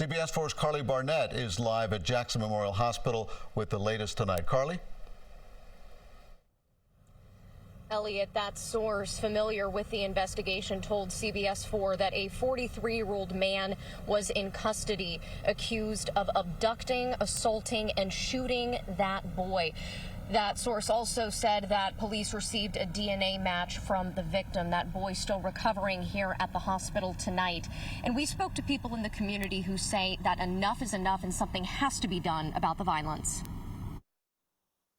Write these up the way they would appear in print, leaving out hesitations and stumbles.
CBS 4's Carly Barnett is live at Jackson Memorial Hospital with the latest tonight. Carly? Elliot, that source familiar with the investigation told CBS 4 that a 43-year-old man was in custody, accused of abducting, assaulting, and shooting that boy. That source also said that police received a DNA match from the victim. That boy still recovering here at the hospital tonight. And we spoke to people in the community who say that enough is enough and something has to be done about the violence.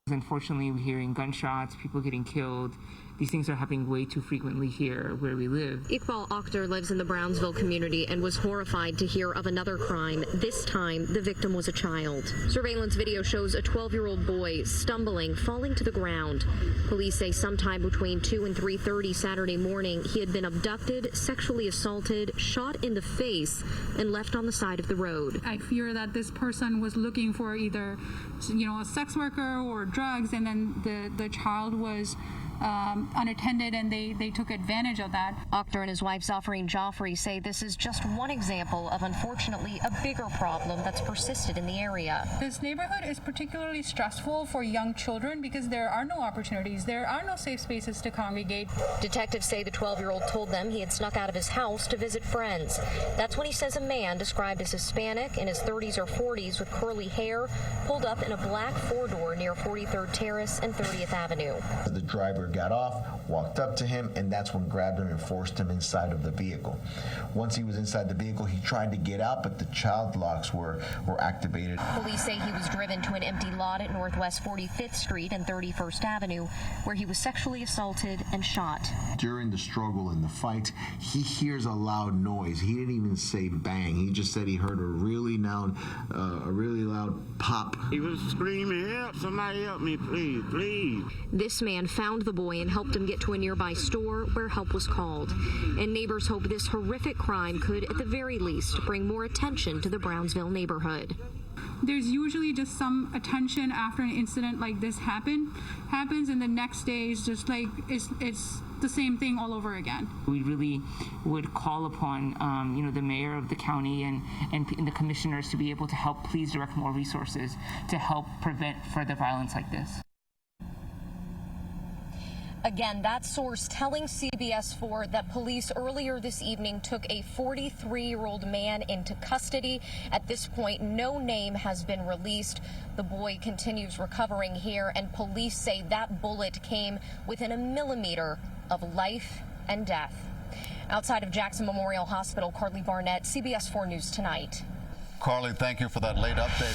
Unfortunately, we're hearing gunshots, people getting killed. These things are happening way too frequently here where we live. Iqbal Akhtar lives in the Brownsville community and was horrified to hear of another crime. This time, the victim was a child. Surveillance video shows a 12-year-old boy stumbling, falling to the ground. Police say sometime between 2 and 3:30 Saturday morning, he had been abducted, sexually assaulted, shot in the face, and left on the side of the road. I fear that this person was looking for either, a sex worker or drugs, and then the child was unattended, and they took advantage of that. Akhtar and his wife Zafreen Jaffrey say this is just one example of, unfortunately, a bigger problem that's persisted in the area. This neighborhood is particularly stressful for young children because there are no opportunities, there are no safe spaces to congregate. Detectives say the 12-year-old told them he had snuck out of his house to visit friends. That's when he says a man described as Hispanic, in his 30s or 40s with curly hair, pulled up in a black four-door near 43rd Terrace and 30th Avenue. The driver got off, walked up to him, and that's when grabbed him and forced him inside of the vehicle. Once he was inside the vehicle, he tried to get out, but the child locks were activated. Police say he was driven to an empty lot at Northwest 45th Street and 31st Avenue, where he was sexually assaulted and shot. During the struggle and the fight, he hears a loud noise. He didn't even say bang. He just said he heard a really loud pop. He was screaming, "Help! Somebody help me, please, please!" This man found the boy and helped him get to a nearby store where help was called. And neighbors hope this horrific crime could, at the very least, bring more attention to the Brownsville neighborhood. There's usually just some attention after an incident like this happens, and the next day is just like it's the same thing all over again. We really would call upon the mayor of the county and the commissioners to be able to help please direct more resources to help prevent further violence like this. Again, that source telling CBS 4 that police earlier this evening took a 43-year-old man into custody. At this point, no name has been released. The boy continues recovering here, and police say that bullet came within a millimeter of life and death. Outside of Jackson Memorial Hospital, Carly Barnett, CBS 4 News Tonight. Carly, thank you for that late update.